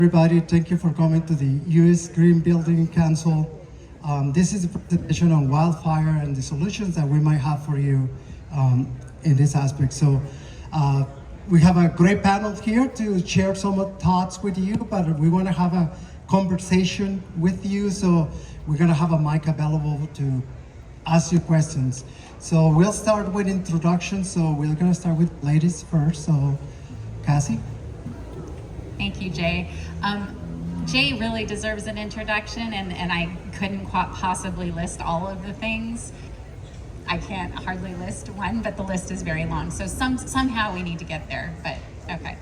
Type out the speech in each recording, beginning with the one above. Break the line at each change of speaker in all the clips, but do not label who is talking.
Everybody, thank you for coming to the U.S. Green Building Council. This is a presentation on wildfire and the solutions that we might have for you in this aspect. So we have a great panel here to share some thoughts with you, but we want to have a conversation with you. So we're going to have a mic available to ask you questions. So we'll start with introductions. So we're going to start with ladies first. So Cassy.
Thank you, Jay. Jay really deserves an introduction, and I couldn't possibly list all of the things. I can't hardly list one, but the list is very long. So somehow we need to get there, but okay.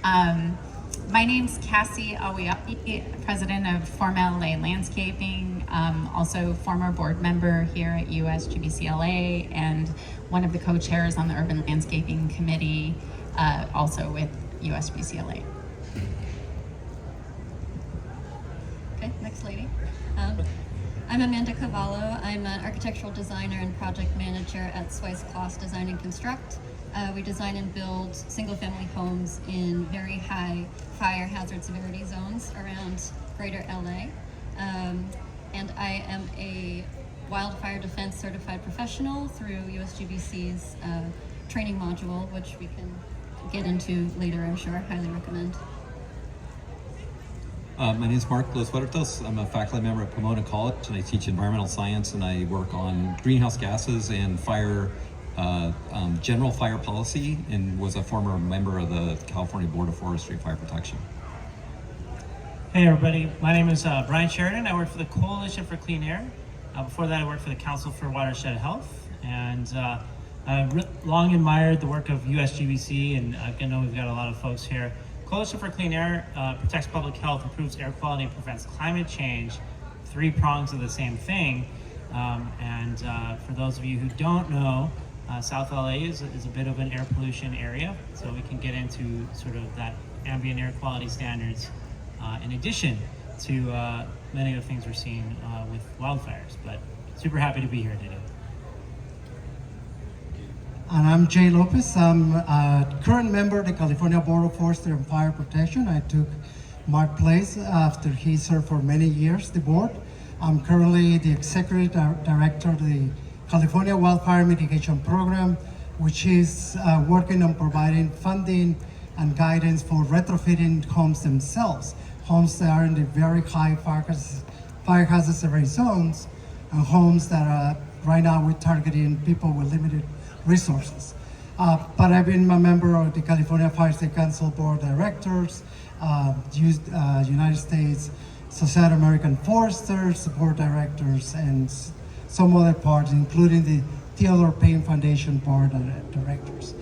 My name's Cassy Aoyagi, president of FormLA Landscaping, also former board member here at USGBCLA, and one of the co-chairs on the Urban Landscaping Committee, also with USGBCLA.
Next lady. I'm Amanda Cavallo. I'm an architectural designer and project manager at Swice Kloss Design and Construct. We design and build single-family homes in very high fire hazard severity zones around greater LA. And I am a wildfire defense certified professional through USGBC's training module, which we can get into later, I'm sure. Highly recommend.
My name is Mark Los Huertos. I'm a faculty member at Pomona College, and I teach environmental science, and I work on greenhouse gases and fire, general fire policy, and was a former member of the California Board of Forestry Fire Protection.
Hey everybody, my name is Brian Sheridan. I work for the Coalition for Clean Air. Before that I worked for the Council for Watershed Health, and I've long admired the work of USGBC, and I know we've got a lot of folks here. Coalition for Clean Air protects public health, improves air quality, and prevents climate change. 3 prongs of the same thing. For those of you who don't know, South LA is a bit of an air pollution area, so we can get into sort of that ambient air quality standards in addition to many of the things we're seeing with wildfires. But super happy to be here today.
And I'm Jay Lopez. I'm a current member of the California Board of Forestry and Fire Protection. I took Mark's place after he served for many years the board. I'm currently the executive director of the California Wildfire Mitigation Program, which is working on providing funding and guidance for retrofitting homes themselves, homes that are in the very high fire hazard severity zones, and homes that are right now we're targeting people with limited resources. But I've been a member of the California Fire State Council Board of Directors, United States Society of American Foresters, Board Directors, and some other parts, including the Theodore Payne Foundation Board of Directors.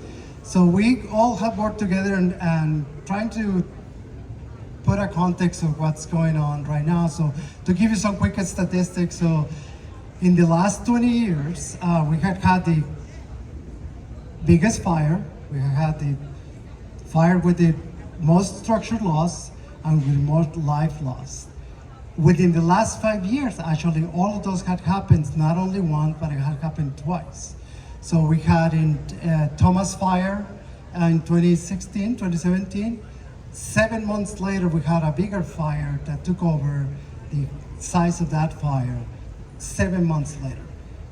So we all have worked together and trying to put a context of what's going on right now. So to give you some quick statistics, so in the last 20 years, we had the biggest fire. We had the fire with the most structural loss and with the most life loss. Within the last 5 years, actually, all of those had happened, not only once, but it had happened twice. So we had in Thomas Fire in 2017. 7 months later, we had a bigger fire that took over the size of that fire 7 months later.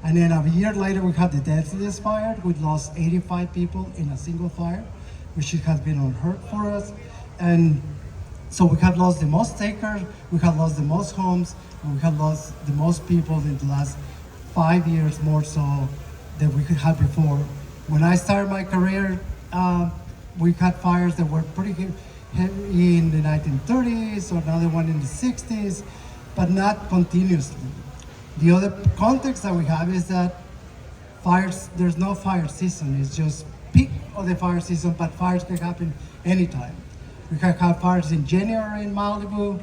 And then a year later, we had the deadliest fire. We lost 85 people in a single fire, which has been unheard for us. And so we have lost the most acres, we have lost the most homes, and we have lost the most people in the last 5 years, more so than we could have before. When I started my career, we had fires that were pretty heavy in the 1930s, or another one in the 60s, but not continuously. The other context that we have is that fires, there's no fire season. It's just peak of the fire season, but fires can happen anytime. We had fires in January in Malibu.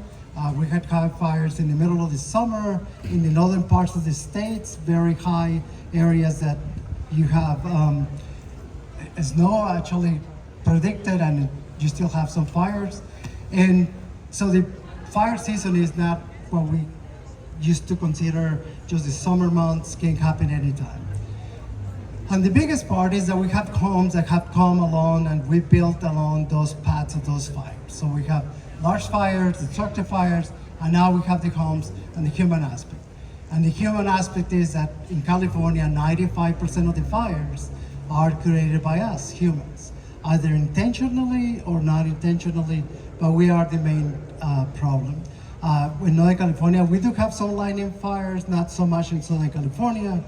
We had fires in the middle of the summer in the northern parts of the states, very high areas that you have snow actually predicted, and you still have some fires. And so the fire season is not what we used to consider just the summer months, can happen anytime. And the biggest part is that we have homes that have come along and we built along those paths of those fires. So we have large fires, destructive fires, and now we have the homes and the human aspect. And the human aspect is that in California, 95% of the fires are created by us, humans, either intentionally or not intentionally, but we are the main problem. In Northern California, we do have some lightning fires, not so much in Southern California,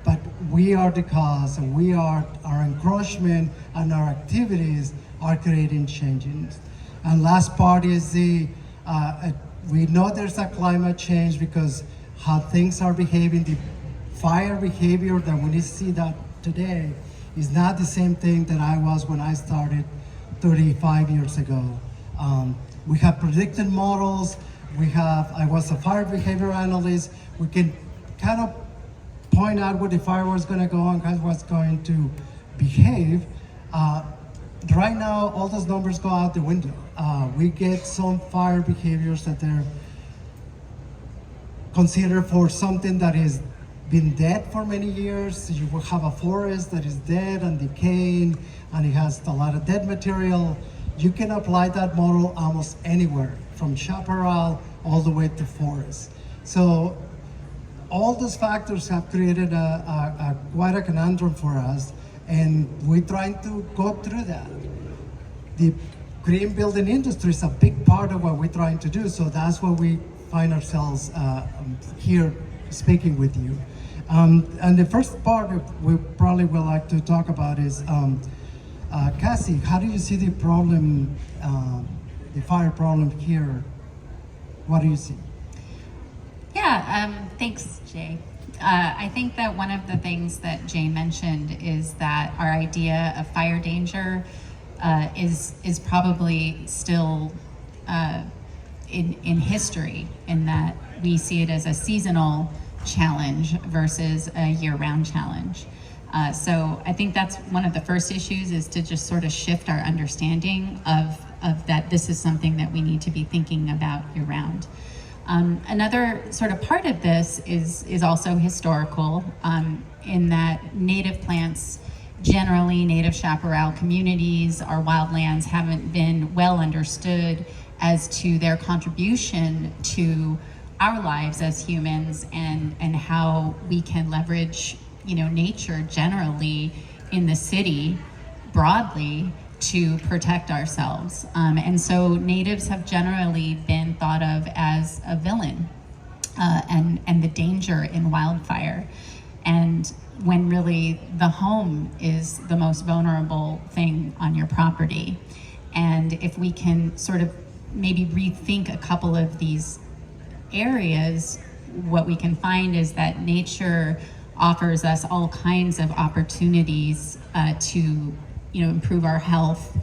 but we are the cause, and our encroachment and our activities are creating changes. And last part is we know there's a climate change because how things are behaving, the fire behavior that we need to see that today is not the same thing that I was when I started 35 years ago. We have predicted models. I was a fire behavior analyst. We can kind of point out where the fire was going to go and how it was going to behave. Right now, all those numbers go out the window. We get some fire behaviors that they're considered for something that has been dead for many years. You will have a forest that is dead and decaying, and it has a lot of dead material. You can apply that model almost anywhere, from chaparral all the way to forest. So all those factors have created quite a conundrum for us, and we're trying to go through that. The green building industry is a big part of what we're trying to do, so that's why we find ourselves here speaking with you. And the first part we probably would like to talk about is, Cassy, how do you see the problem, the fire problem here? What do you see?
Yeah, thanks, Jay. I think that one of the things that Jay mentioned is that our idea of fire danger is probably still in history, in that we see it as a seasonal challenge versus a year-round challenge. So I think that's one of the first issues, is to just sort of shift our understanding of that this is something that we need to be thinking about year-round. Another sort of part of this is also historical, in that native plants, generally native chaparral communities, our wildlands, haven't been well understood as to their contribution to our lives as humans, and how we can leverage, nature generally in the city broadly to protect ourselves. And so natives have generally been thought of as a villain, and the danger in wildfire. And when really the home is the most vulnerable thing on your property. And if we can sort of maybe rethink a couple of these areas, what we can find is that nature offers us all kinds of opportunities to improve our health,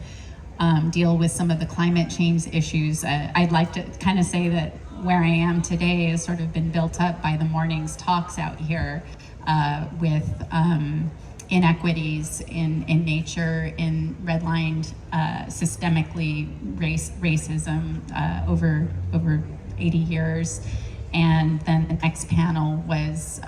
deal with some of the climate change issues. I'd like to kind of say that where I am today has sort of been built up by the morning's talks out here, with inequities in nature, in redlined, systemically racism over 80 years. And then the next panel was,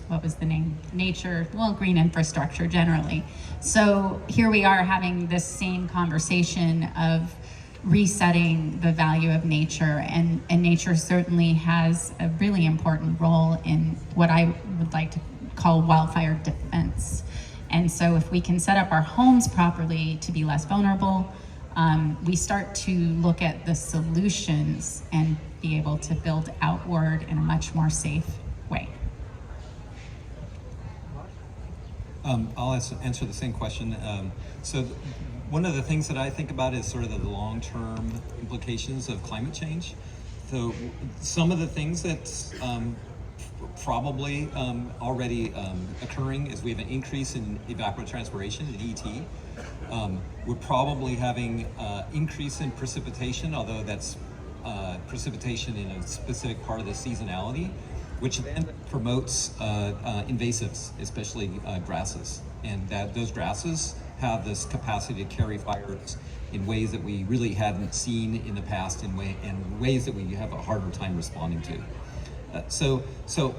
what was the name? Nature, green infrastructure generally. So here we are having this same conversation of resetting the value of nature, and nature certainly has a really important role in what I would like to call wildfire defense. And so if we can set up our homes properly to be less vulnerable, we start to look at the solutions and be able to build outward in a much more safe way.
I'll answer the same question. So one of the things that I think about is sort of the long-term implications of climate change. So some of the things that's probably already occurring is we have an increase in evapotranspiration in ET. We're probably having increase in precipitation, although that's precipitation in a specific part of the seasonality, which then promotes invasives, especially grasses. And those grasses have this capacity to carry fires in ways that we really hadn't seen in the past, in ways that we have a harder time responding to. So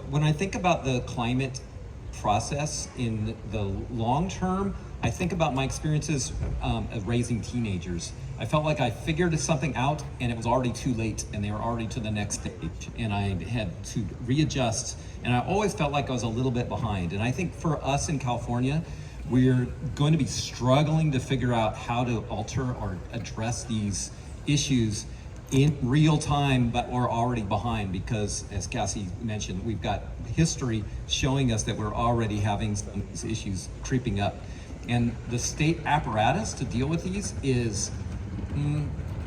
when I think about the climate process in the long term, I think about my experiences of raising teenagers. I felt like I figured something out and it was already too late and they were already to the next stage and I had to readjust, and I always felt like I was a little bit behind. And I think for us in California, we're going to be struggling to figure out how to alter or address these issues in real time, but we're already behind because, as Cassy mentioned, we've got history showing us that we're already having some of these issues creeping up. And the state apparatus to deal with these is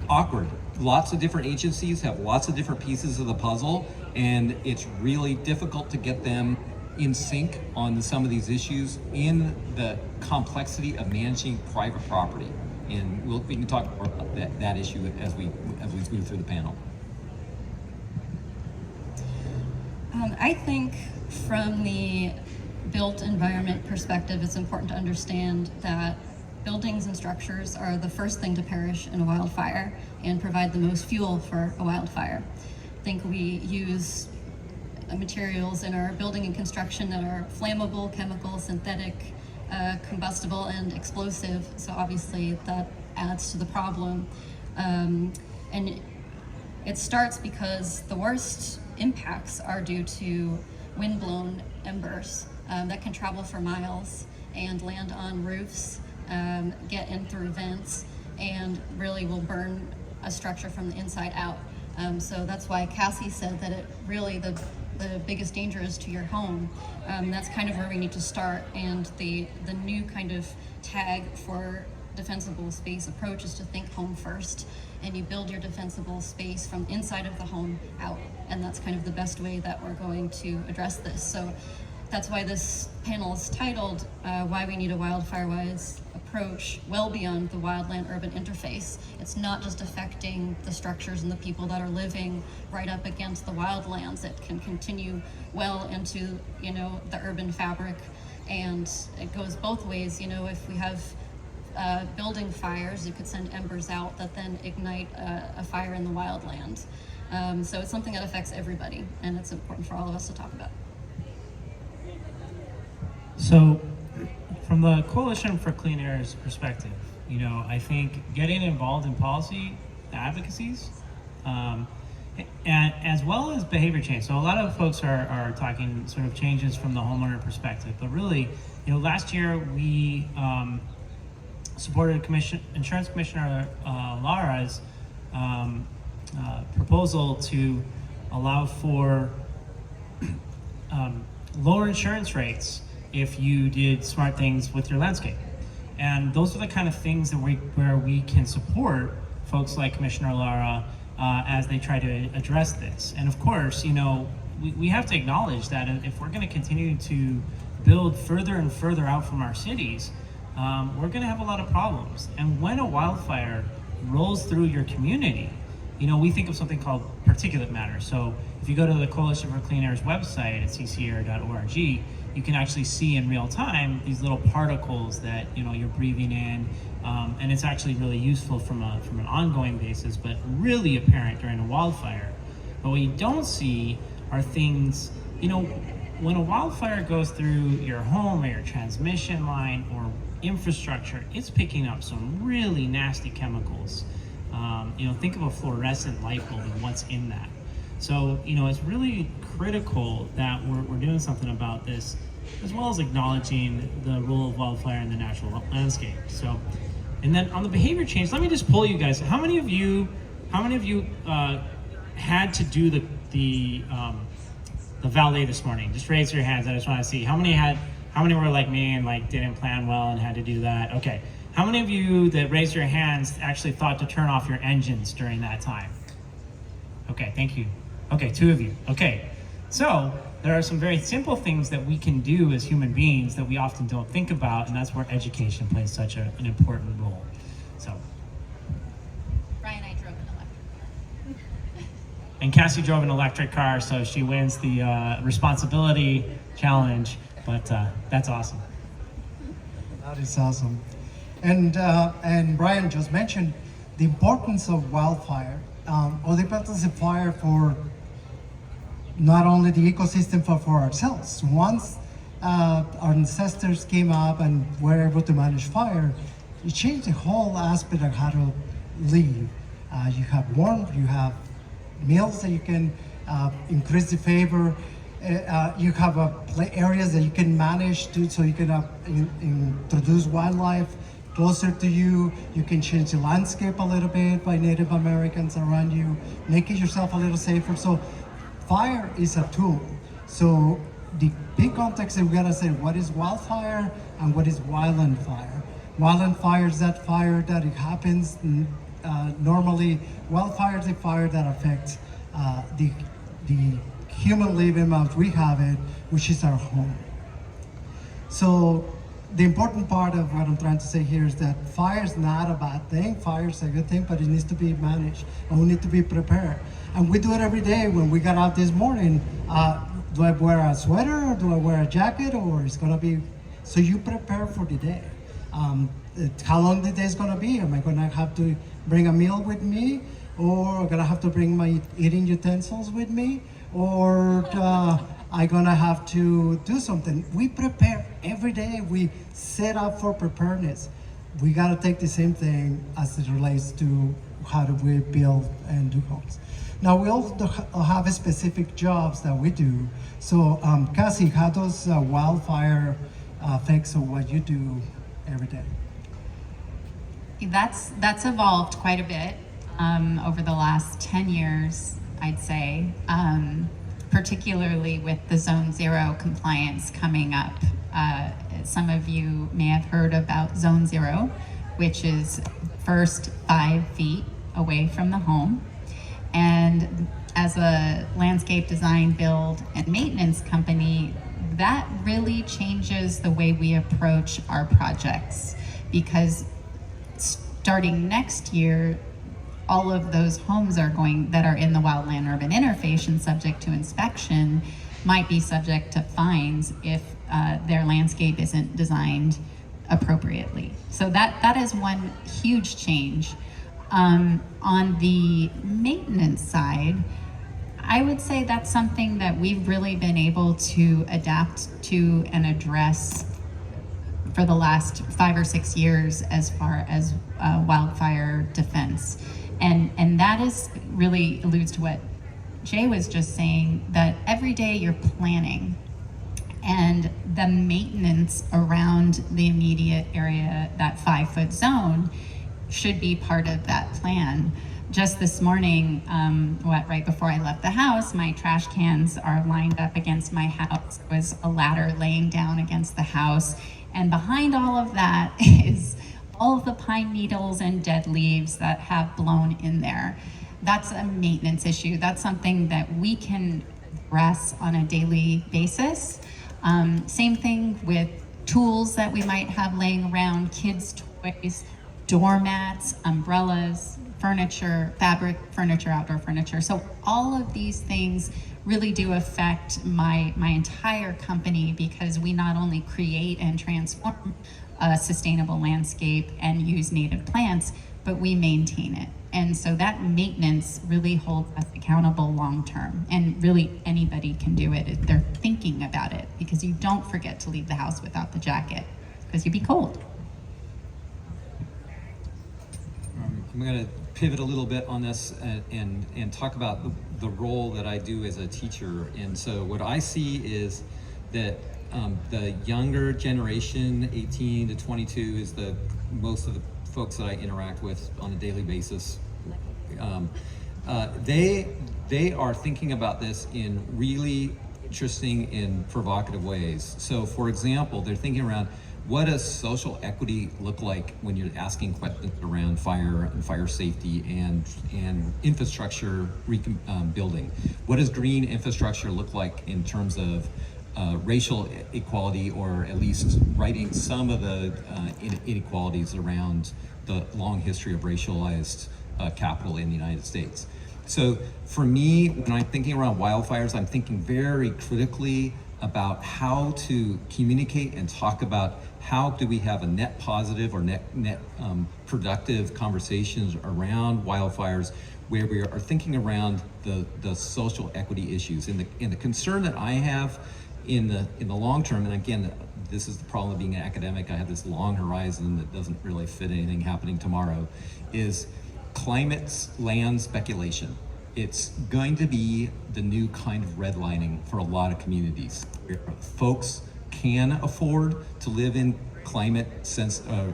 awkward. Lots of different agencies have lots of different pieces of the puzzle, and it's really difficult to get them in sync on some of these issues in the complexity of managing private property. And we can talk more about that issue as we move through the panel.
I think from the built environment perspective, it's important to understand that buildings and structures are the first thing to perish in a wildfire and provide the most fuel for a wildfire. I think we use materials in our building and construction that are flammable, chemical, synthetic, combustible, and explosive. So obviously that adds to the problem. And it starts because the worst impacts are due to windblown embers that can travel for miles and land on roofs, get in through vents, and really will burn a structure from the inside out. So that's why Cassy said that it really, the biggest danger is to your home. That's kind of where we need to start, and the new kind of tag for defensible space approach is to think home first, and you build your defensible space from inside of the home out, and that's kind of the best way that we're going to address this. So that's why this panel is titled Why We Need a Wildfire-Wise Approach Well Beyond the Wildland-Urban Interface. It's not just affecting the structures and the people that are living right up against the wildlands. It can continue well into, the urban fabric, and it goes both ways. If we have building fires, you could send embers out that then ignite a fire in the wildland. So it's something that affects everybody, and it's important for all of us to talk about.
So, from the Coalition for Clean Air's perspective, I think getting involved in policy advocacies, and as well as behavior change. So a lot of folks are talking sort of changes from the homeowner perspective, but really, last year we supported Insurance Commissioner Lara's proposal to allow for lower insurance rates if you did smart things with your landscape. And those are the kind of things that where we can support folks like Commissioner Lara as they try to address this. And of course, we have to acknowledge that if we're going to continue to build further and further out from our cities, we're going to have a lot of problems. And when a wildfire rolls through your community, we think of something called particulate matter. So if you go to the Coalition for Clean Air's website at ccair.org, you can actually see in real time these little particles that you're breathing in, and it's actually really useful from an ongoing basis, but really apparent during a wildfire. But what you don't see are things, when a wildfire goes through your home or your transmission line or infrastructure, it's picking up some really nasty chemicals. Think of a fluorescent light bulb and what's in that. So, it's really critical that we're doing something about this, as well as acknowledging the role of wildfire in the natural landscape. So, and then on the behavior change, let me just poll you guys. How many of you had to do the valet this morning? Just raise your hands. I just want to see how many were like me and didn't plan well and had to do that. Okay. How many of you that raised your hands actually thought to turn off your engines during that time? Okay, thank you. Okay, 2 of you. Okay, so there are some very simple things that we can do as human beings that we often don't think about, and that's where education plays such an important role. So,
Brian, I drove an electric car.
and Cassy drove an electric car, so she wins the responsibility challenge, but that's awesome.
That is awesome. And Brian just mentioned the importance of wildfire, or the importance of fire for not only the ecosystem, but for ourselves. Once our ancestors came up and were able to manage fire, it changed the whole aspect of how to live. You have warmth, you have meals that you can increase the favor. You have areas that you can manage to, so you can introduce wildlife closer to you. You can change the landscape a little bit by Native Americans around you, making yourself a little safer. So fire is a tool. So the big context is we gotta say what is wildfire and what is wildland fire. Wildland fire is that fire that it happens normally. Wildfire is a fire that affects the human living as we have it, which is our home. So the important part of what I'm trying to say here is that fire is not a bad thing. Fire is a good thing, but it needs to be managed, and we need to be prepared. And we do it every day. When we got out this morning, do I wear a sweater or do I wear a jacket, or it's gonna be, so you prepare for the day. How long the day is gonna be? Am I gonna have to bring a meal with me, or gonna have to bring my eating utensils with me, or I'm gonna have to do something? We prepare every day. We set up for preparedness. We gotta take the same thing as it relates to how do we build and do homes. Now we also have specific jobs that we do. So Cassy, how does wildfire affect what you do every day?
That's evolved quite a bit over the last 10 years, I'd say, particularly with the Zone 0 compliance coming up. Some of you may have heard about Zone 0, which is first 5 feet away from the home. And as a landscape design, build, and maintenance company, that really changes the way we approach our projects, because starting next year, all of those homes that are in the wildland urban interface and subject to inspection might be subject to fines if their landscape isn't designed appropriately. So that is one huge change. On the maintenance side, I would say that's something that we've really been able to adapt to and address for the last 5 or 6 years as far as wildfire defense. And that is really alludes to what Jay was just saying, that every day you're planning, and the maintenance around the immediate area, that 5-foot zone, should be part of that plan. Just this morning, right before I left the house, my trash cans are lined up against my house. There was a ladder laying down against the house, and behind all of that is all of the pine needles and dead leaves that have blown in there. That's a maintenance issue. That's something that we can address on a daily basis. Same thing with tools that we might have laying around, kids' toys, doormats, umbrellas, furniture, fabric furniture, outdoor furniture. So all of these things really do affect my entire company, because we not only create and transform a sustainable landscape and use native plants, but we maintain it. And so that maintenance really holds us accountable long term. And really anybody can do it if they're thinking about it, because you don't forget to leave the house without the jacket, because you'd be cold.
I'm going to pivot a little bit on this and talk about the role that I do as a teacher. And so what I see is that the younger generation, 18 to 22, is most of the folks that I interact with on a daily basis. They are thinking about this in really interesting and provocative ways. So for example, they're thinking around, what does social equity look like when you're asking questions around fire and fire safety and infrastructure building? What does green infrastructure look like in terms of racial equality, or at least righting some of the inequalities around the long history of racialized capital in the United States? So for me, when I'm thinking around wildfires, I'm thinking very critically about how to communicate and talk about how do we have a net positive or net productive conversations around wildfires, where we are thinking around the social equity issues. And the concern that I have in the long term, and again, this is the problem of being an academic, I have this long horizon that doesn't really fit anything happening tomorrow, is climate's land speculation. It's going to be the new kind of redlining for a lot of communities. Where folks can afford to live in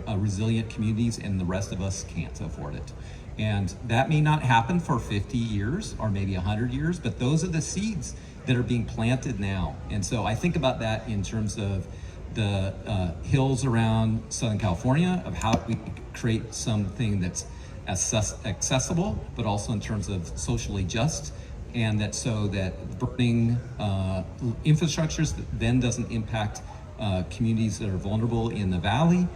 resilient communities, and the rest of us can't afford it. And that may not happen for 50 years or maybe 100 years, but those are the seeds that are being planted now. And so I think about that in terms of the hills around Southern California, of how we create something that's accessible, but also in terms of socially just, and that so that burning infrastructures then doesn't impact communities that are vulnerable in the valley.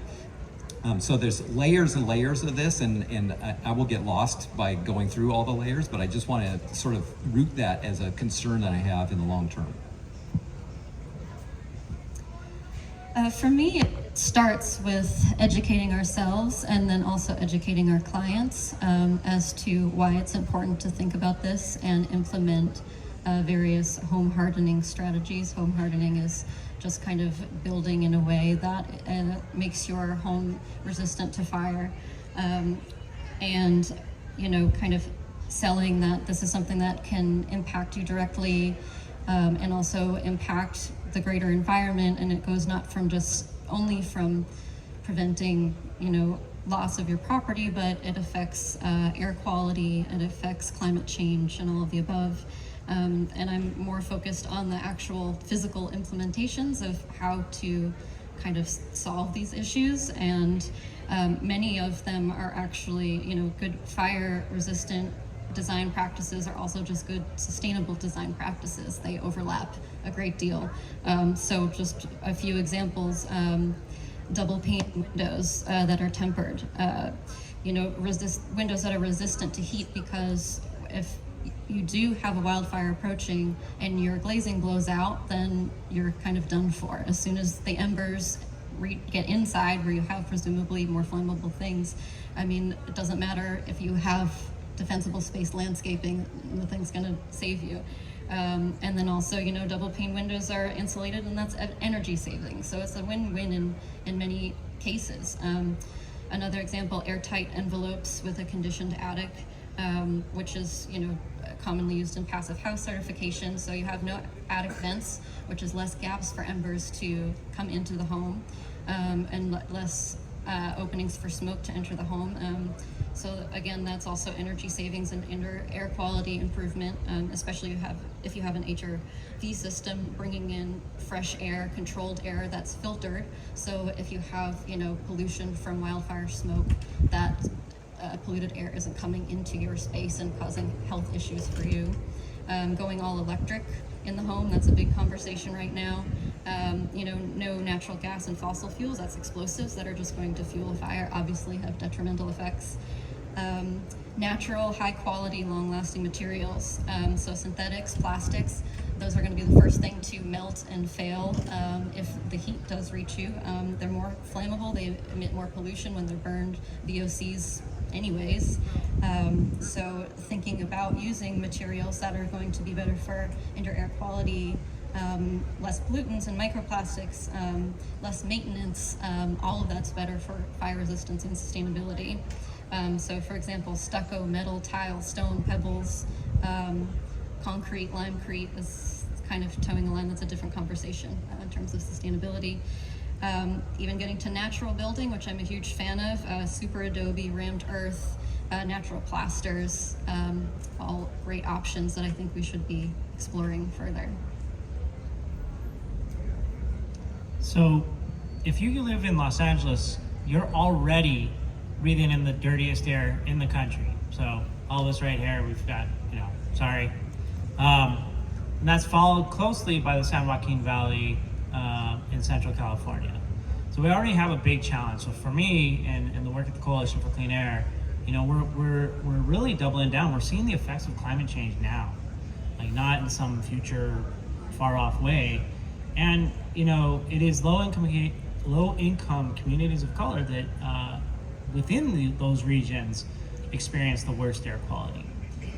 So there's layers and layers of this, and I will get lost by going through all the layers, but I just want to sort of root that as a concern that I have in the long term.
For me, it starts with educating ourselves and then also educating our clients as to why it's important to think about this and implement various home hardening strategies. Home hardening is just kind of building in a way that makes your home resistant to fire, and kind of selling that this is something that can impact you directly, and also impact the greater environment, and it goes not from just only from preventing loss of your property, but it affects air quality, it affects climate change and all of the above. And I'm more focused on the actual physical implementations of how to kind of solve these issues, and many of them are actually good fire resistant design practices are also just good sustainable design practices. They overlap a great deal. So just a few examples: double pane windows that are tempered, windows that are resistant to heat, because if you do have a wildfire approaching and your glazing blows out, then you're kind of done for. As soon as the embers get inside, where you have presumably more flammable things, it doesn't matter if you have defensible space landscaping, nothing's going to save you. And then also, double pane windows are insulated, and that's energy saving. So it's a win-win in many cases. Another example, airtight envelopes with a conditioned attic, which is, commonly used in passive house certification. So you have no attic vents, which is less gaps for embers to come into the home, and less openings for smoke to enter the home. So again, that's also energy savings and indoor air quality improvement, especially if you have an HRV system bringing in fresh air, controlled air that's filtered. So if you have pollution from wildfire smoke, that polluted air isn't coming into your space and causing health issues for you. Going all electric in the home, that's a big conversation right now. No natural gas and fossil fuels, that's explosives that are just going to fuel a fire, obviously have detrimental effects. Natural, high quality, long lasting materials. So synthetics, plastics, those are going to be the first thing to melt and fail if the heat does reach you. They're more flammable, they emit more pollution when they're burned, VOCs anyways. So thinking about using materials that are going to be better for indoor air quality, less pollutants and microplastics, less maintenance, all of that's better for fire resistance and sustainability. So for example, stucco, metal, tile, stone, pebbles, concrete, limecrete is kind of towing a line. That's a different conversation in terms of sustainability. Even getting to natural building, which I'm a huge fan of, super adobe, rammed earth, natural plasters, all great options that I think we should be exploring further.
So if you live in Los Angeles, you're already breathing in the dirtiest air in the country. So all of us right here, we've got, sorry. And that's followed closely by the San Joaquin Valley in Central California. So we already have a big challenge. So for me and the work at the Coalition for Clean Air, we're really doubling down. We're seeing the effects of climate change now, like not in some future far off way. And it is low income communities of color that within those regions experience the worst air quality.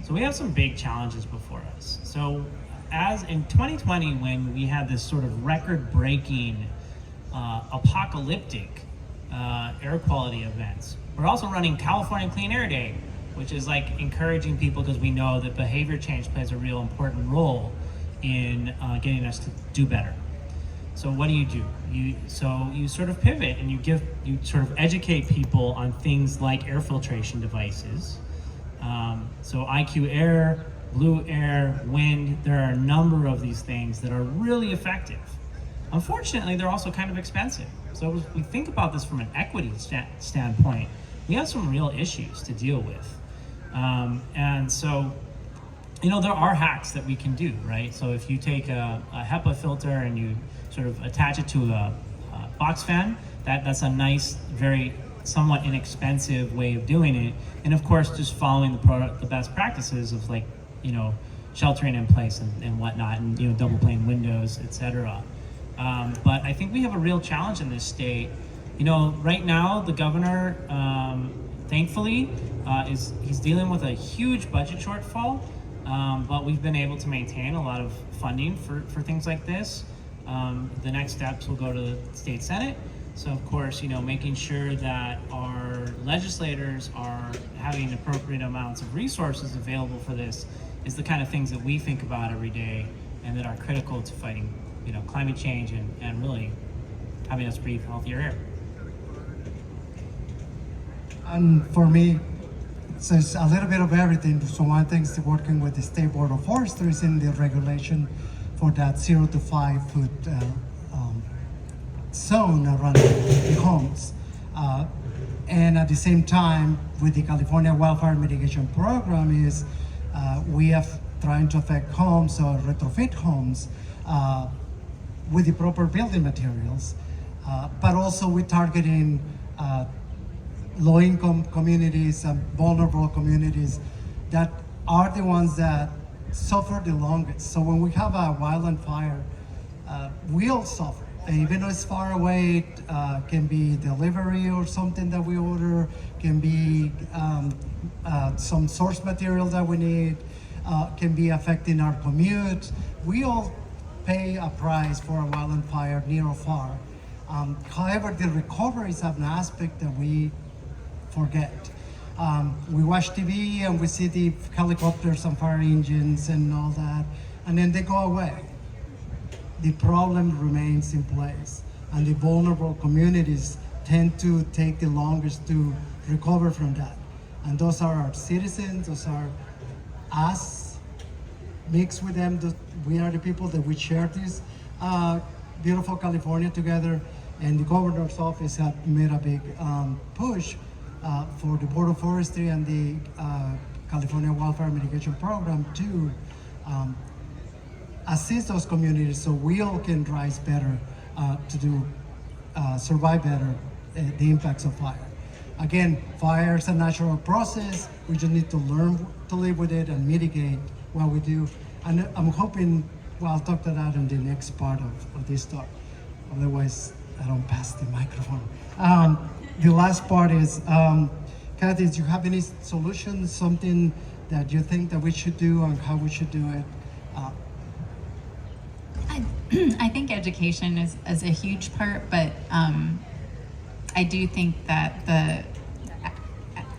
So we have some big challenges before us. So as in 2020, when we had this sort of record-breaking apocalyptic air quality events, we're also running California Clean Air Day which is like encouraging people because we know that behavior change plays a real important role in getting us to do better. So what do? You sort of pivot and you sort of educate people on things like air filtration devices. So IQ Air, Blue Air, Wind, there are a number of these things that are really effective. Unfortunately, they're also kind of expensive. So if we think about this from an equity standpoint, we have some real issues to deal with. And so, there are hacks that we can do, right? So if you take a HEPA filter and you sort of attach it to a box fan, that's a nice, very somewhat inexpensive way of doing it. And of course, just following the best practices of sheltering in place and whatnot, and double pane windows, etc. But I think we have a real challenge in this state. Right now the governor, thankfully, he's dealing with a huge budget shortfall, but we've been able to maintain a lot of funding for things like this. The next steps will go to the state senate. So of course, making sure that our legislators are having appropriate amounts of resources available for this is the kind of things that we think about every day and that are critical to fighting, climate change and really having us breathe healthier air.
And for me, so it's a little bit of everything. So one thing is working with the State Board of Forestry is in the regulation for that 0 to 5 foot zone around the homes. And at the same time, with the California Wildfire Mitigation Program is we have trying to affect homes or retrofit homes with the proper building materials, but also we're targeting low-income communities and vulnerable communities that are the ones that suffer the longest. So when we have a wildfire, we all suffer. Even though it's far away, it can be delivery or something that we order, can be some source material that we need, can be affecting our commute. We all pay a price for a wildfire near or far. However, the recovery is an aspect that we forget. We watch TV and we see the helicopters and fire engines and all that, and then they go away. The problem remains in place, and the vulnerable communities tend to take the longest to recover from that. And those are our citizens, those are us, mixed with them. We are the people that we share this beautiful California together, and the governor's office had made a big push for the Board of Forestry and the California Wildfire Mitigation Program to assist those communities so we all can rise better to survive better the impacts of fire. Again, fire is a natural process. We just need to learn to live with it and mitigate what we do. And I'm hoping, well, I'll talk to that in the next part of this talk. Otherwise, I don't pass the microphone. The last part is, Kathy, do you have any solutions, something that you think that we should do and how we should do it?
I think education is a huge part, but I do think that the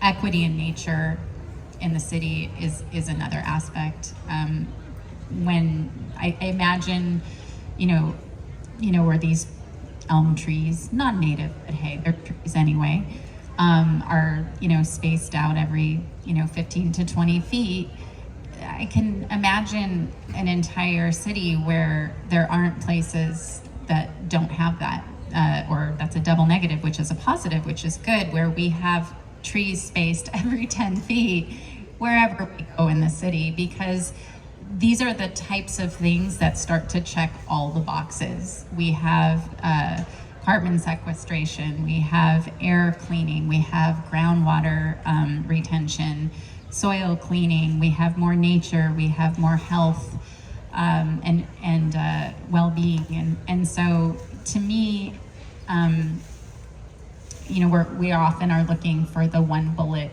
equity in nature in the city is another aspect. When I imagine, where these elm trees, non-native, but hey, they're trees anyway, are spaced out every 15 to 20 feet. I can imagine an entire city where there aren't places that don't have that, or that's a double negative, which is a positive, which is good, where we have trees spaced every 10 feet wherever we go in the city, because these are the types of things that start to check all the boxes. We have carbon sequestration, we have air cleaning, we have groundwater retention, soil cleaning, we have more nature, we have more health and well-being. And so to me, we often are looking for the one bullet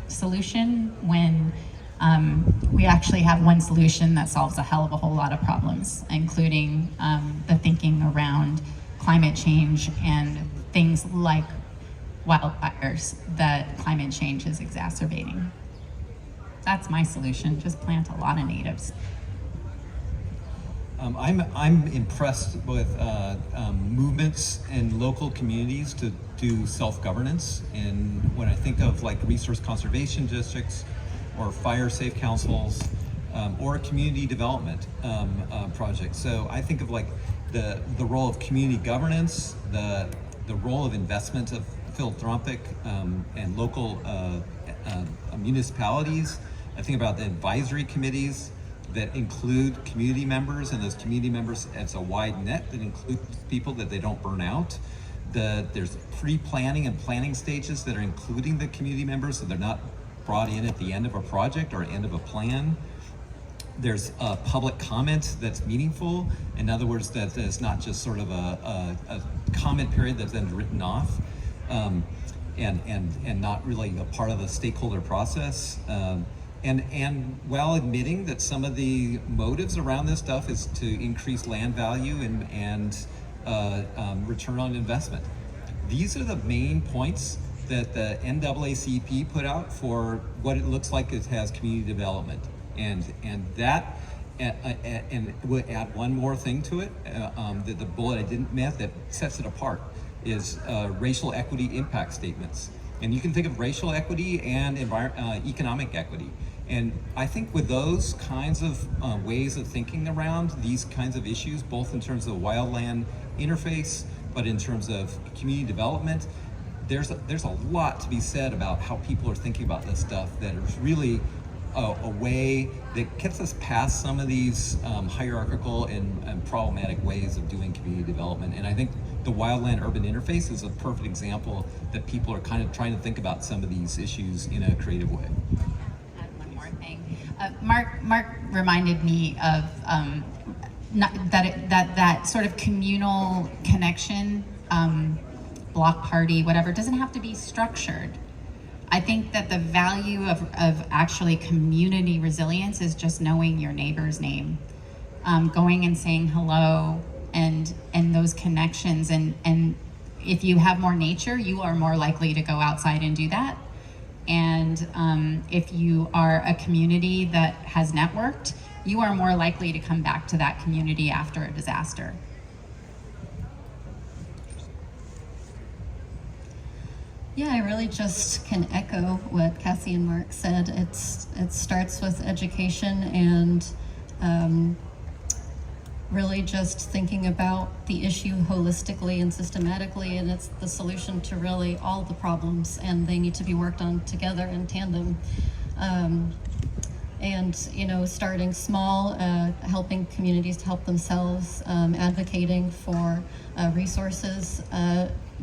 solution when we actually have one solution that solves a hell of a whole lot of problems, including the thinking around climate change and things like wildfires that climate change is exacerbating. That's my solution. Just plant a lot of natives.
I'm impressed with movements in local communities to do self-governance. And when I think of like resource conservation districts or fire safe councils or community development projects. So I think of like the role of community governance, the role of investment of philanthropic and local municipalities. I think about the advisory committees that include community members, and those community members, it's a wide net that includes people that they don't burn out. There's pre-planning and planning stages that are including the community members, so they're not brought in at the end of a project or end of a plan. There's a public comment that's meaningful. In other words, that is not just sort of a comment period that's then written off and not really a part of the stakeholder process. And while admitting that some of the motives around this stuff is to increase land value and return on investment. These are the main points that the NAACP put out for what it looks like it has community development. And we'll add one more thing to it, that the bullet I didn't met that sets it apart is racial equity impact statements. And you can think of racial equity and economic equity. And I think with those kinds of ways of thinking around these kinds of issues, both in terms of wildland interface, but in terms of community development, there's a lot to be said about how people are thinking about this stuff that is really a way that gets us past some of these hierarchical and problematic ways of doing community development. And I think the wildland urban interface is a perfect example that people are kind of trying to think about some of these issues in a creative way.
Add one more thing. Mark reminded me of that sort of communal connection, block party, whatever, doesn't have to be structured. I think that the value of actually community resilience is just knowing your neighbor's name, going and saying hello, and those connections. And if you have more nature, you are more likely to go outside and do that. And if you are a community that has networked, you are more likely to come back to that community after a disaster.
Yeah, I really just can echo what Cassy and Mark said. It starts with education and really just thinking about the issue holistically and systematically, and it's the solution to really all the problems, and they need to be worked on together in tandem. And starting small, helping communities to help themselves, advocating for resources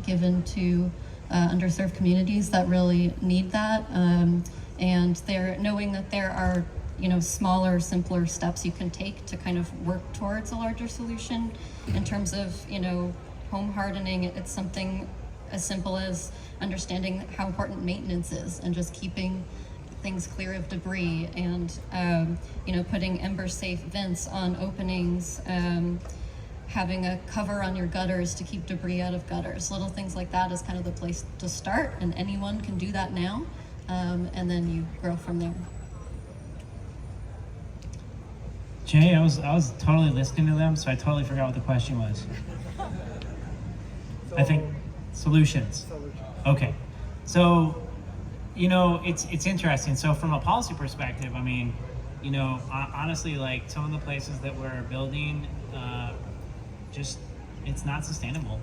given to underserved communities that really need that, and they're knowing that there are smaller, simpler steps you can take to kind of work towards a larger solution. In terms of home hardening, it's something as simple as understanding how important maintenance is and just keeping things clear of debris, and putting ember safe vents on openings, having a cover on your gutters to keep debris out of gutters. Little things like that is kind of the place to start, and anyone can do that now, and then you grow from there.
Jay, I was totally listening to them, so I totally forgot what the question was. I think solutions. Okay, so it's interesting. So from a policy perspective, I mean, honestly, like some of the places that we're building, it's not sustainable,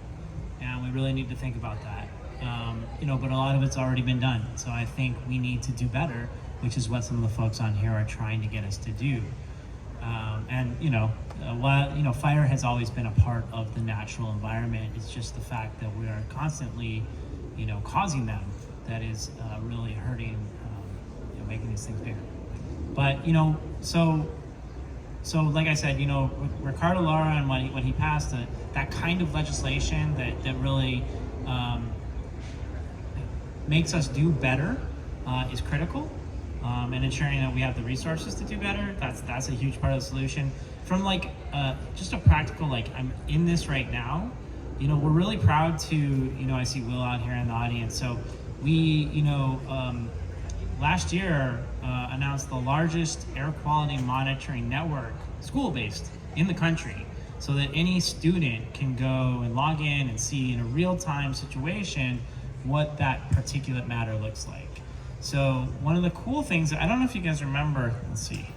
and we really need to think about that. But a lot of it's already been done, so I think we need to do better, which is what some of the folks on here are trying to get us to do. While fire has always been a part of the natural environment, it's just the fact that we are constantly causing them that is really hurting, making these things bigger. But so like I said, Ricardo Lara and when he passed that kind of legislation that really makes us do better is critical, and ensuring that we have the resources to do better. That's a huge part of the solution. From just a practical, I'm in this right now. We're really proud to I see Will out here in the audience. So we last year announced the largest air quality monitoring network, school-based, in the country, so that any student can go and log in and see in a real-time situation what that particulate matter looks like. So one of the cool things, I don't know if you guys remember, let's see.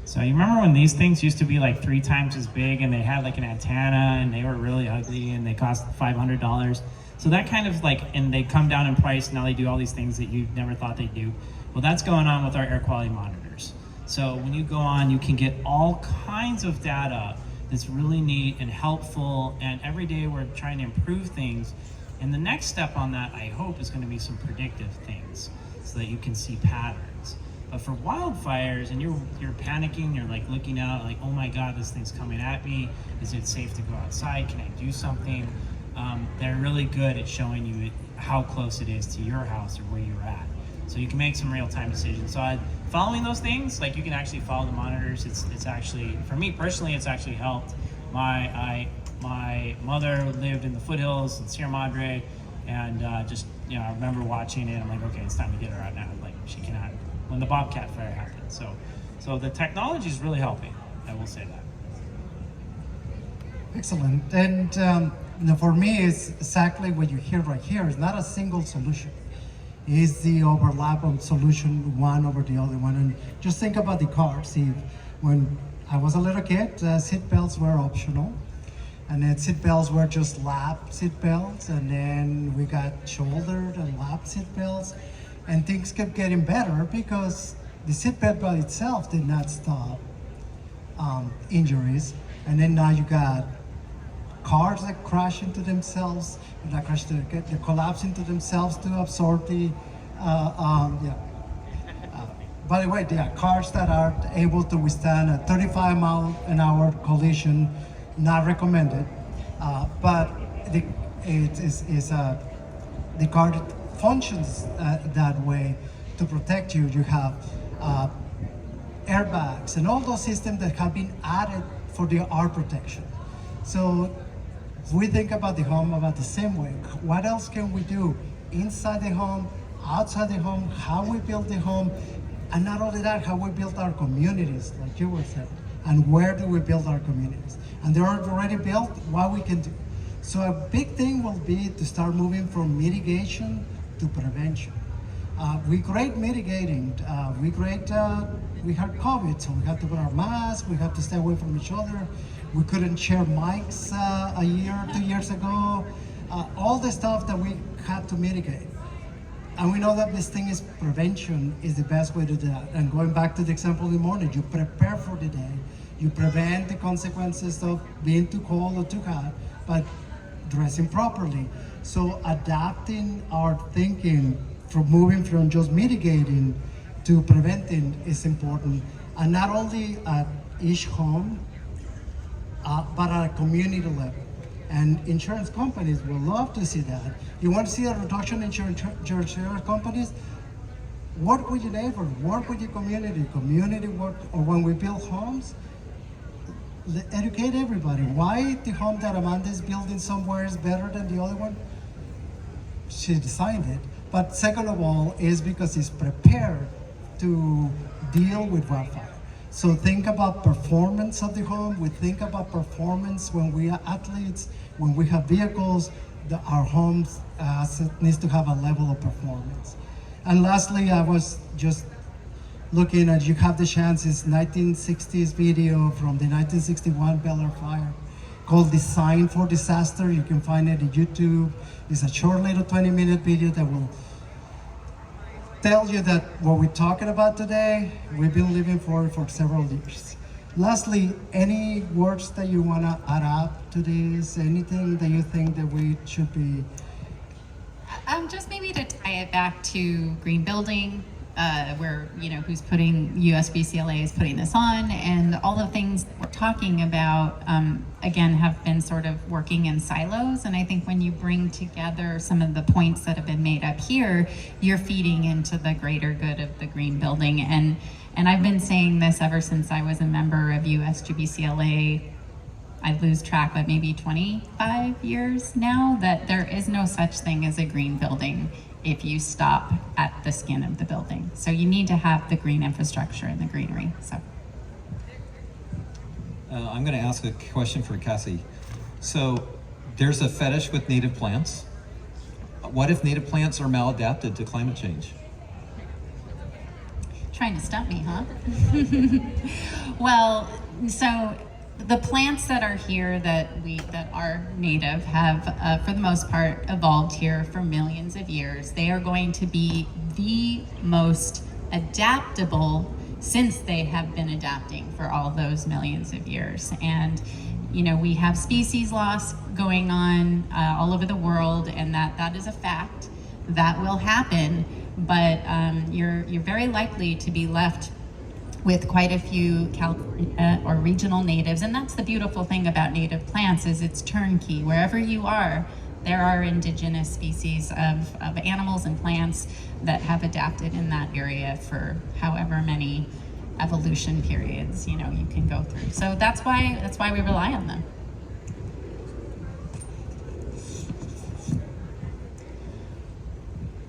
So you remember when these things used to be like 3 times as big and they had like an antenna and they were really ugly and they cost $500? So that kind of like, and they come down in price, now they do all these things that you never thought they'd do. Well, that's going on with our air quality monitors. So when you go on, you can get all kinds of data that's really neat and helpful, and every day we're trying to improve things. And the next step on that, I hope, is going to be some predictive things so that you can see patterns. But for wildfires, and you're panicking, you're like looking out like, oh my God, this thing's coming at me. Is it safe to go outside? Can I do something? They're really good at showing you how close it is to your house or where you're at. So you can make some real-time decisions. So following those things, like you can actually follow the monitors. It's actually, for me personally, it's actually helped. My mother lived in the foothills in Sierra Madre, and just, you know, I remember watching it. I'm like, okay, it's time to get her out now. Like, she cannot, when the Bobcat fire happened. So the technology is really helping. I will say that.
Excellent. And you know, for me, it's exactly what you hear right here. It's not a single solution. It's the overlap of solution one over the other one. And just think about the cars. When I was a little kid, seat belts were optional. And then seat belts were just lap seat belts. And then we got shouldered and lap seat belts. And things kept getting better because the seat belt by itself did not stop injuries. And then now you got cars that crash into themselves, they collapse into themselves to absorb the, by the way, there are cars that are able to withstand a 35-mile-an-hour collision, not recommended, but the car functions that way to protect you. You have airbags and all those systems that have been added for the R protection. So we think about the home about the same way. What else can we do inside the home, outside the home, how we build the home, and not only that, how we build our communities, like you were saying, and where do we build our communities? And they're already built, what we can do. So a big thing will be to start moving from mitigation to prevention. We grade mitigating, we had COVID, so we had to wear our masks, we had to stay away from each other. We couldn't share mics a year, 2 years ago. All the stuff that we had to mitigate. And we know that this thing is prevention is the best way to do that. And going back to the example in the morning, you prepare for the day. You prevent the consequences of being too cold or too hot, but dressing properly. So adapting our thinking from moving from just mitigating to preventing is important. And not only at each home, but at a community level. And insurance companies will love to see that. You want to see a reduction in insurance companies? Work with your neighbor, work with your community work, or when we build homes, educate everybody. Why the home that Amanda is building somewhere is better than the other one? She designed it. But second of all, is because it's prepared to deal with wildfire. So think about performance of the home. We think about performance when we are athletes, when we have vehicles, our homes needs to have a level of performance. And lastly, I was just looking at, you have the chance, it's 1960s video from the 1961 Bel Air fire called Design for Disaster. You can find it on YouTube. It's a short little 20-minute video that will tell you that what we're talking about today, we've been living for several years. Lastly, any words that you want to add up to this? Anything that you think that we should be?
Just maybe to tie it back to green building, where, you know, who's putting, USBCLA is putting this on, and all the things that we're talking about, again, have been sort of working in silos. And I think when you bring together some of the points that have been made up here, you're feeding into the greater good of the green building. And I've been saying this ever since I was a member of USGBCLA. I lose track, but maybe 25 years now, that there is no such thing as a green building. if you stop at the skin of the building. So you need to have the green infrastructure and the greenery. So
I'm going to ask a question for Cassy. So there's a fetish with native plants. What if native plants are maladapted to climate change?
trying to stump me, huh? Well, so the plants that are here that are native have, for the most part, evolved here for millions of years. They are going to be the most adaptable since they have been adapting for all those millions of years. And you know, we have species loss going on all over the world, and that is a fact. That will happen, but you're very likely to be left with quite a few California or regional natives. And that's the beautiful thing about native plants, is it's turnkey. Wherever you are, there are indigenous species of animals and plants that have adapted in that area for however many evolution periods, you know, you can go through. So that's why we rely on them.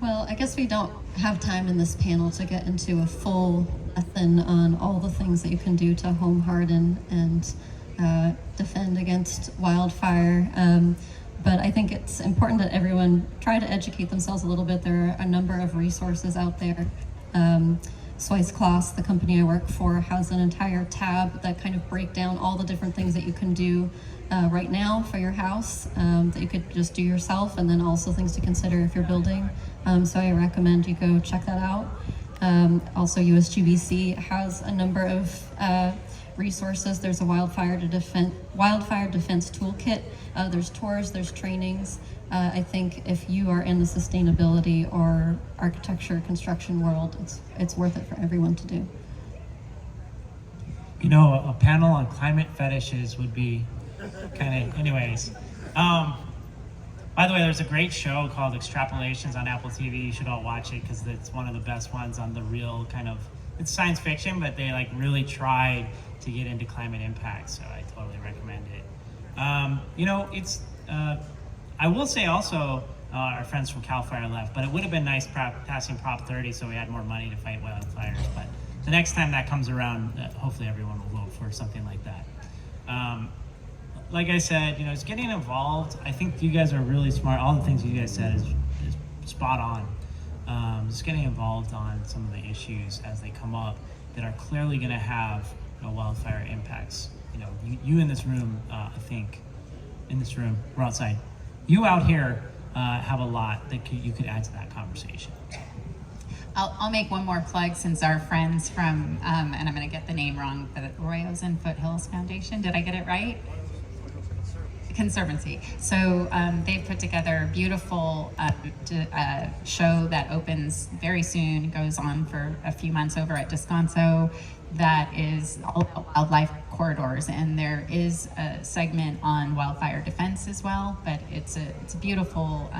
Well, I guess we don't have time in this panel to get into a full lesson on all the things that you can do to home harden and defend against wildfire. But I think it's important that everyone try to educate themselves a little bit. There are a number of resources out there. Swice, the company I work for, has an entire tab that kind of break down all the different things that you can do right now for your house that you could just do yourself, and then also things to consider if you're building. So I recommend you go check that out. Also, USGBC has a number of resources. There's a wildfire defense toolkit. There's tours, there's trainings. I think if you are in the sustainability or architecture, construction world, it's worth it for everyone to do.
You know, a panel on climate fetishes would be kind of, anyways. By the way, there's a great show called Extrapolations on Apple TV. You should all watch it because it's one of the best ones on the real kind of, it's science fiction, but they like really tried to get into climate impact. So I totally recommend it. You know, it's, I will say also, our friends from CAL FIRE left, but it would have been nice passing Prop 30 so we had more money to fight wildfires. But the next time that comes around, hopefully everyone will vote for something like that. Like I said, you know, it's getting involved. I think you guys are really smart. All the things you guys said is spot on. Just getting involved on some of the issues as they come up that are clearly going to have, you know, wildfire impacts. You know, you in this room, I think, in this room, we're outside. You out here have a lot that you could add to that conversation.
I'll make one more plug since our friends from, and I'm going to get the name wrong, but Arroyos and Foothills Foundation, did I get it right? Conservancy. So they've put together a beautiful show that opens very soon, goes on for a few months over at Descanso, that is all about wildlife corridors, and there is a segment on wildfire defense as well, but it's a beautiful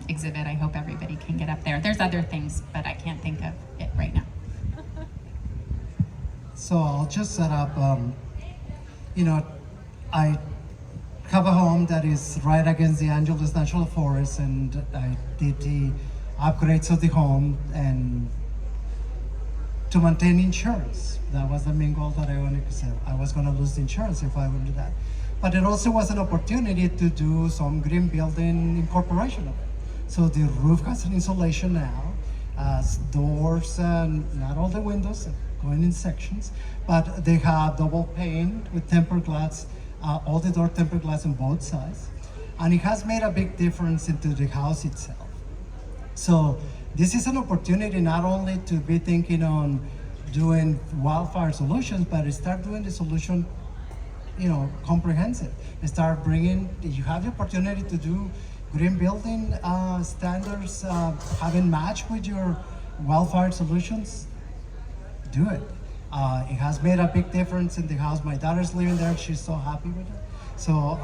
exhibit. I hope everybody can get up there. There's other things, but I can't think of it right now.
So I'll just set up, you know, I have a home that is right against the Angeles National Forest, and I did the upgrades of the home and to maintain insurance. That was the main goal that I wanted to say. I was going to lose the insurance if I would do that. But it also was an opportunity to do some green building incorporation of it. So the roof has an insulation now, doors, not all the windows, going in sections, but they have double pane with tempered glass, all the door tempered glass on both sides. And it has made a big difference into the house itself. So this is an opportunity not only to be thinking on doing wildfire solutions, but start doing the solution, you know, comprehensive. Start bringing, you have the opportunity to do green building standards, having match with your wildfire solutions, do it. It has made a big difference in the house. My daughter's living there, she's so happy with it. So,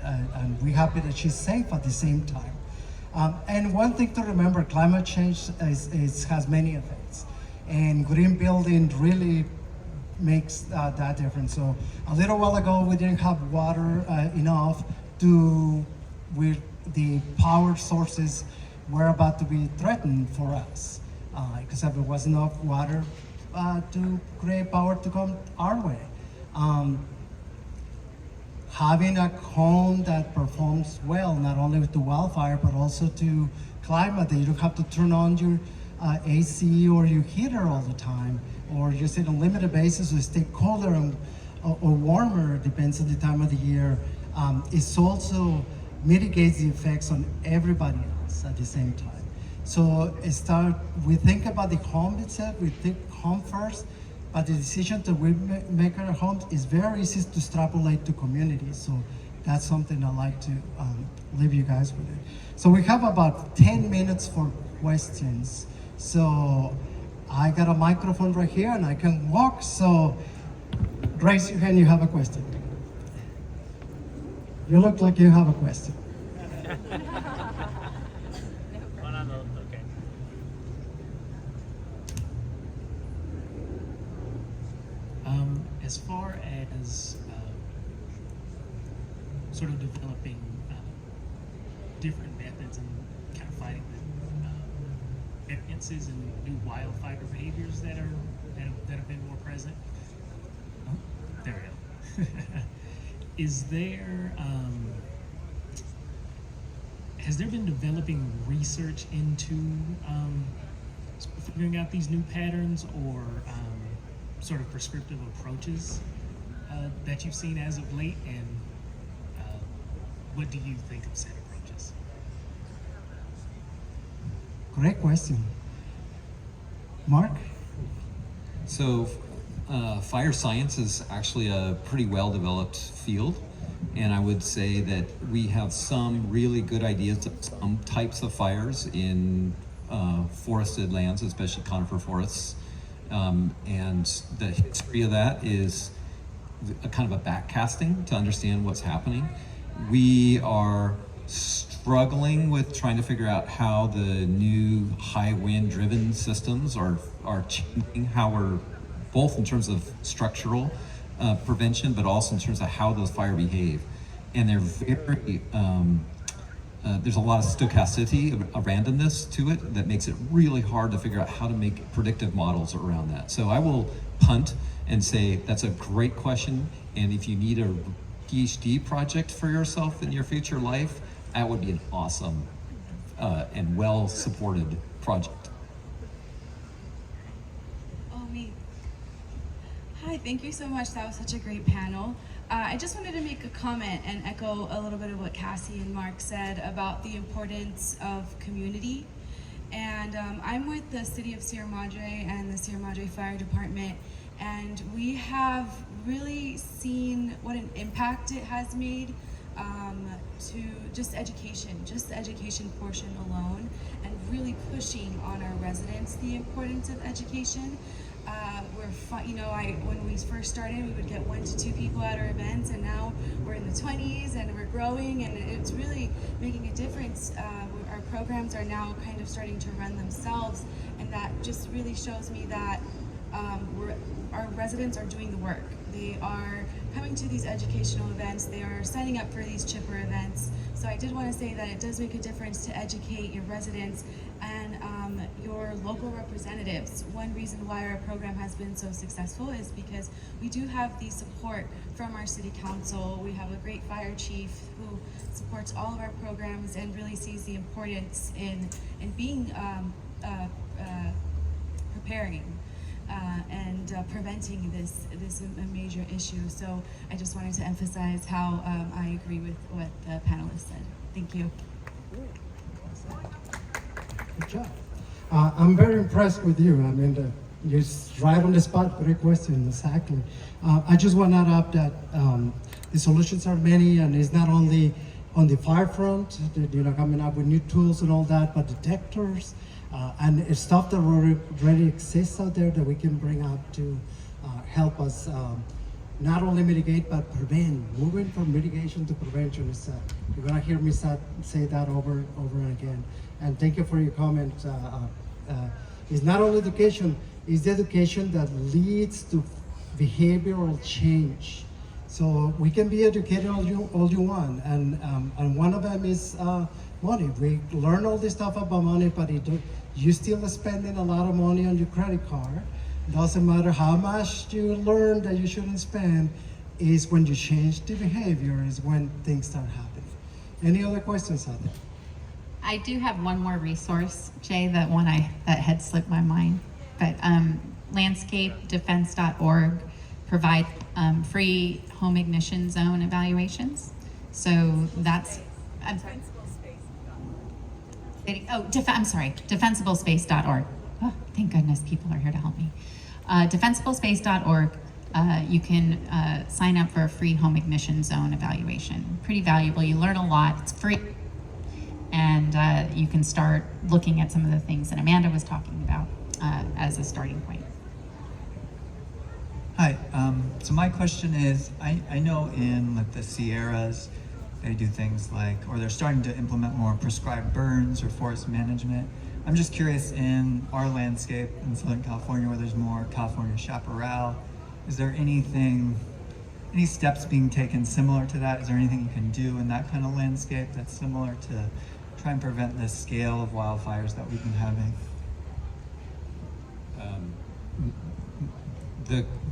and we're happy that she's safe at the same time. And one thing to remember, climate change has many effects. And green building really makes that difference. So a little while ago, we didn't have water enough with the power sources were about to be threatened for us because there was enough water to create power to come our way. Having a home that performs well, not only with the wildfire, but also to climate, that you don't have to turn on your AC or your heater all the time, or just on a limited basis to stay colder or warmer, depends on the time of the year. It also mitigates the effects on everybody else at the same time. So we think about the home itself, we think home first, but the decision that we make our homes is very easy to extrapolate to communities. So that's something I like to leave you guys with it. So we have about 10 minutes for questions. So I got a microphone right here and I can walk. So raise your hand, you have a question. You look like you have a question.
Okay. As far as sort of developing different methods and kind of fighting the variances and new wildfire behaviors that have been more present. Oh, there we go. Is there has there been developing research into figuring out these new patterns or sort of prescriptive approaches that you've seen as of late, and what do you think of said approaches?
Great question. Mark?
So, fire science is actually a pretty well-developed field, and I would say that we have some really good ideas of some types of fires in forested lands, especially conifer forests. And the history of that is a kind of a backcasting to understand what's happening. We are struggling with trying to figure out how the new high wind driven systems are changing how we're, both in terms of structural prevention, but also in terms of how those fire behave. And they're very, there's a lot of stochasticity, a randomness to it that makes it really hard to figure out how to make predictive models around that. So I will punt and say that's a great question, and if you need a PhD project for yourself in your future life, that would be an awesome and well-supported project.
Oh, me. Hi, thank you so much. That was such a great panel. I just wanted to make a comment and echo a little bit of what Cassy and Mark said about the importance of community. And I'm with the City of Sierra Madre and the Sierra Madre Fire Department, and we have really seen what an impact it has made to just the education portion alone, and really pushing on our residents the importance of education. When we first started, we would get 1 to 2 people at our events, and now we're in the 20s and we're growing, and it's really making a difference. Our programs are now kind of starting to run themselves, and that just really shows me that our residents are doing the work. They are coming to these educational events, they are signing up for these chipper events. So I did want to say that it does make a difference to educate your residents and your local representatives. One reason why our program has been so successful is because we do have the support from our city council. We have a great fire chief who supports all of our programs and really sees the importance in being preparing and preventing this a major issue. So I just wanted to emphasize how I agree with what the panelists said. Thank you.
Good job. I'm very impressed with you. I mean, you're right on the spot. Great question, exactly. I just want to add up that the solutions are many, and it's not only on the fire front, coming up with new tools and all that, but detectors and it's stuff that already exists out there that we can bring up to help us not only mitigate but prevent. Moving from mitigation to prevention is you're gonna hear me say that over and again. And thank you for your comment. It's not only education; it's the education that leads to behavioral change. So we can be educated all you want, and one of them is money. We learn all this stuff about money, but you still spending a lot of money on your credit card. Doesn't matter how much you learn that you shouldn't spend, is when you change the behavior, is when things start happening. Any other questions out there?
I do have one more resource, Jay, that had slipped my mind. But landscapedefense.org provide free home ignition zone evaluations. So that's, I'm sorry. Defensiblespace.org. Oh, thank goodness people are here to help me. Defensiblespace.org. You can sign up for a free home ignition zone evaluation. Pretty valuable. You learn a lot. It's free. And you can start looking at some of the things that Amanda was talking about as a starting point.
Hi, so my question is, I know in like the Sierras, they do things like, or they're starting to implement more prescribed burns or forest management. I'm just curious, in our landscape in Southern California where there's more California chaparral, is there any steps being taken similar to that? Is there anything you can do in that kind of landscape that's similar to try and prevent this scale of wildfires that we've been having?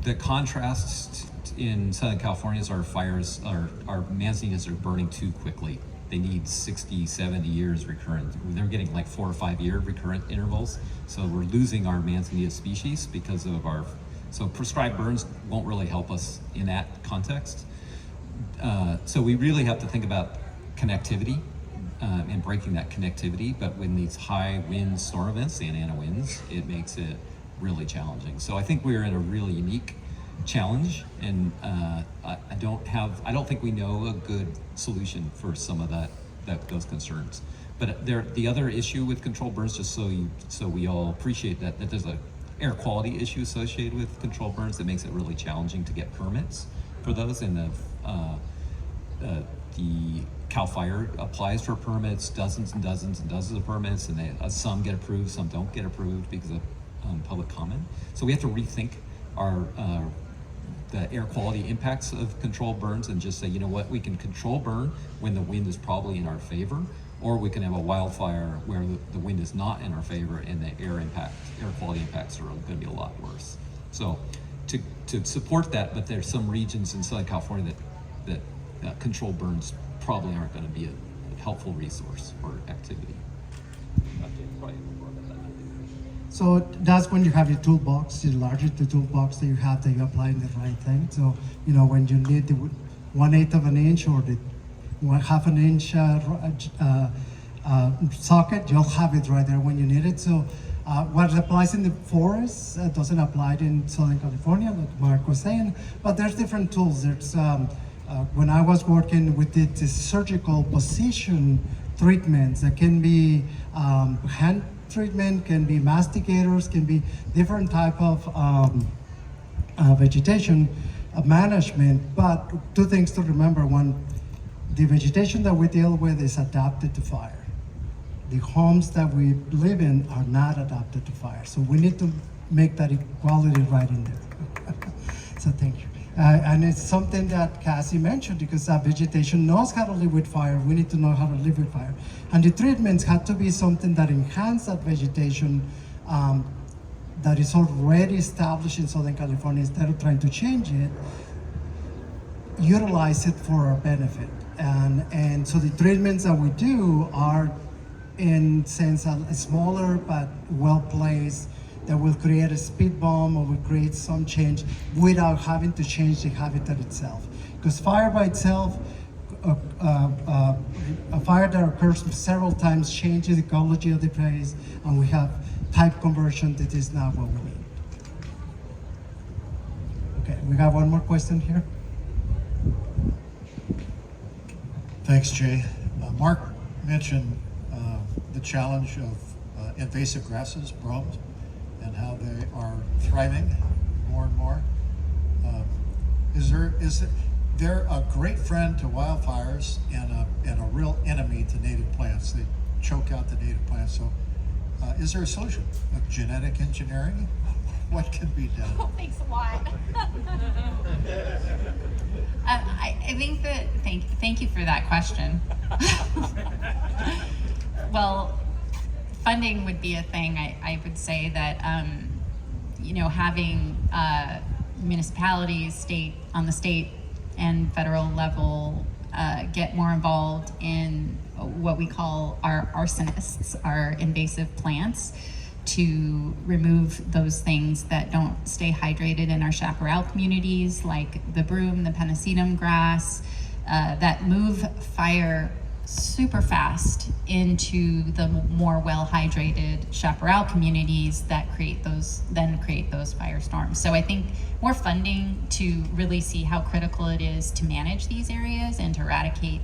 The contrast in Southern California is our fires, our manzanitas are burning too quickly. They need 60, 70 years recurrent. They're getting like 4 or 5 year recurrent intervals. So we're losing our manzanita species because of so prescribed burns won't really help us in that context. So we really have to think about connectivity and breaking that connectivity. But when these high wind storm events, Santa Ana winds, it makes it really challenging. So I think we're in a really unique challenge, and I don't think we know a good solution for some of those concerns. But the other issue with controlled burns, just so we all appreciate that there's a air quality issue associated with controlled burns that makes it really challenging to get permits for those. And the CAL FIRE applies for permits, dozens and dozens and dozens of permits, and some get approved, some don't get approved because of public comment. So we have to rethink the air quality impacts of controlled burns and just say, you know what, we can control burn when the wind is probably in our favor, or we can have a wildfire where the wind is not in our favor and the air quality impacts are going to be a lot worse. So to support that, but there's some regions in Southern California that controlled burns probably aren't going to be a helpful resource or activity.
So that's when you have your toolbox, the larger the toolbox that you have, that you're applying the right thing. So, you know, when you need the 1/8 of an inch or the 1/2 an inch socket, you'll have it right there when you need it. So what applies in the forest doesn't apply in Southern California, like Mark was saying, but there's different tools. There's, when I was working, we did this surgical position treatments that can be hand treatment, can be masticators, can be different type of vegetation management. But two things to remember: one, the vegetation that we deal with is adapted to fire. The homes that we live in are not adapted to fire. So we need to make that equality right in there. So thank you. And it's something that Cassy mentioned, because that vegetation knows how to live with fire. We need to know how to live with fire. And the treatments had to be something that enhance that vegetation that is already established in Southern California. Instead of trying to change it, utilize it for our benefit. And so the treatments that we do are, in sense, smaller but well-placed, that will create a speed bump or will create some change without having to change the habitat itself. Because fire by itself, a fire that occurs several times changes the ecology of the place, and we have type conversion that is not what we need. Okay, we have one more question here.
Thanks, Jay. Mark mentioned the challenge of invasive grasses, brums, and how they are thriving more and more. Is there a great friend to wildfires and a real enemy to native plants? They choke out the native plants. So is there a solution? Like genetic engineering? What can be done?
Oh, thanks a lot. I think that, thank you for that question. Well, funding would be a thing. I would say that, having municipalities, on the state and federal level, get more involved in what we call our arsonists, our invasive plants, to remove those things that don't stay hydrated in our chaparral communities, like the broom, the pennisetum grass, that move fire super fast into the more well-hydrated chaparral communities that create those firestorms. So I think more funding to really see how critical it is to manage these areas and to eradicate.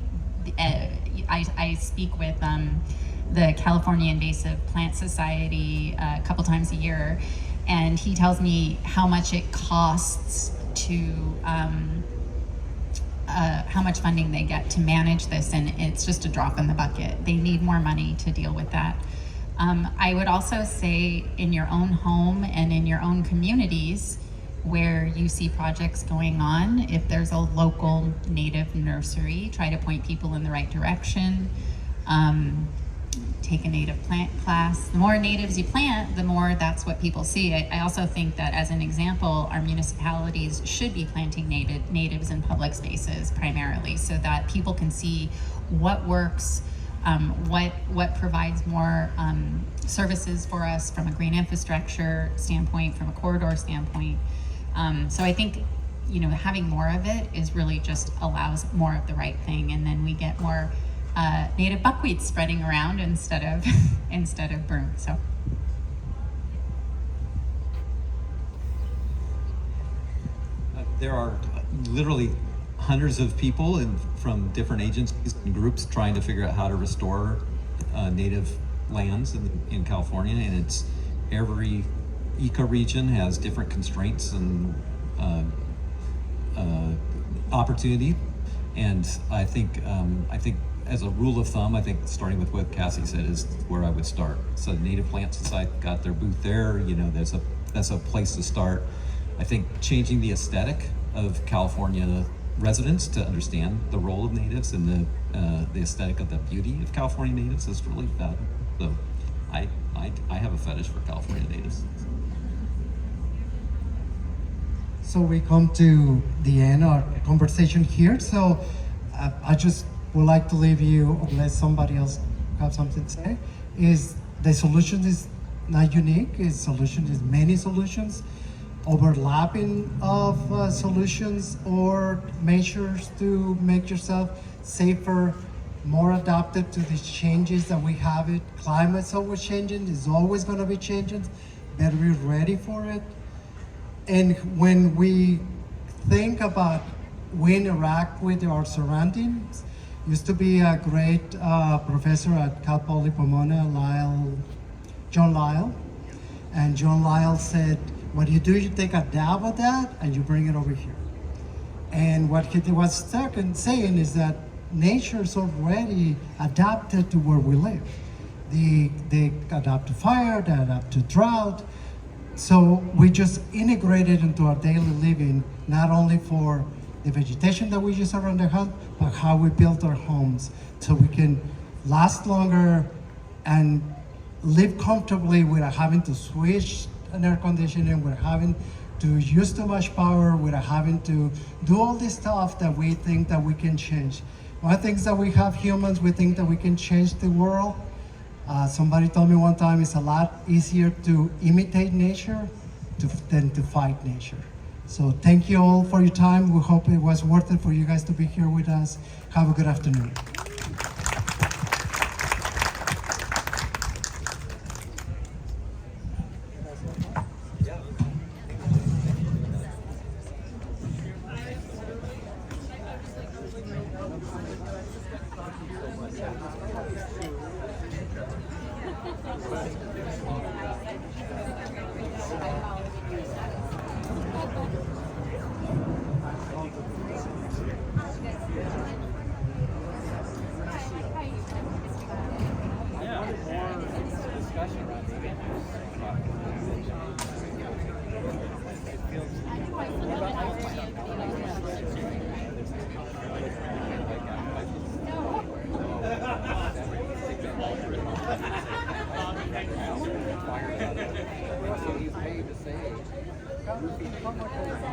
I speak with the California Invasive Plant Society a couple times a year, and he tells me how much it costs to how much funding they get to manage this, and it's just a drop in the bucket. They need more money to deal with that. I would also say in your own home and in your own communities where you see projects going on, if there's a local native nursery, try to point people in the right direction. Take a native plant class. The more natives you plant, the more that's what people see. I also think that, as an example, our municipalities should be planting natives in public spaces primarily, so that people can see what works, what provides more services for us from a green infrastructure standpoint, from a corridor standpoint. So I think having more of it is really just allows more of the right thing, and then we get more native buckwheat spreading around instead of broom. So
there are literally hundreds of people from different agencies and groups trying to figure out how to restore native lands in California, and it's every ecoregion has different constraints and opportunity. And I think as a rule of thumb, I think starting with what Cassy said is where I would start. So Native Plant Society got their booth there. That's a place to start. I think changing the aesthetic of California residents to understand the role of natives and the aesthetic of the beauty of California natives is really valuable. So I have a fetish for California natives.
So we come to the end of our conversation here. So I just would like to leave you, unless somebody else have something to say, is the solution is not unique. The solution is many solutions, overlapping of solutions or measures to make yourself safer, more adapted to these changes that we have. Climate's always changing, it's always going to be changing. Better be ready for it. And when we think about we interact with our surroundings, used to be a great professor at Cal Poly Pomona, John Lyle. And John Lyle said, what you do, you take a dab of that and you bring it over here. And what he was saying is that nature is already adapted to where we live. They adapt to fire, they adapt to drought. So we just integrate it into our daily living, not only for the vegetation that we use around the house, but how we build our homes so we can last longer and live comfortably without having to switch an air conditioning, without having to use too much power, without having to do all this stuff that we think that we can change. One of the things that we have humans, we think that we can change the world. Somebody told me one time it's a lot easier to imitate nature than to fight nature. So thank you all for your time. We hope it was worth it for you guys to be here with us. Have a good afternoon.
One more time.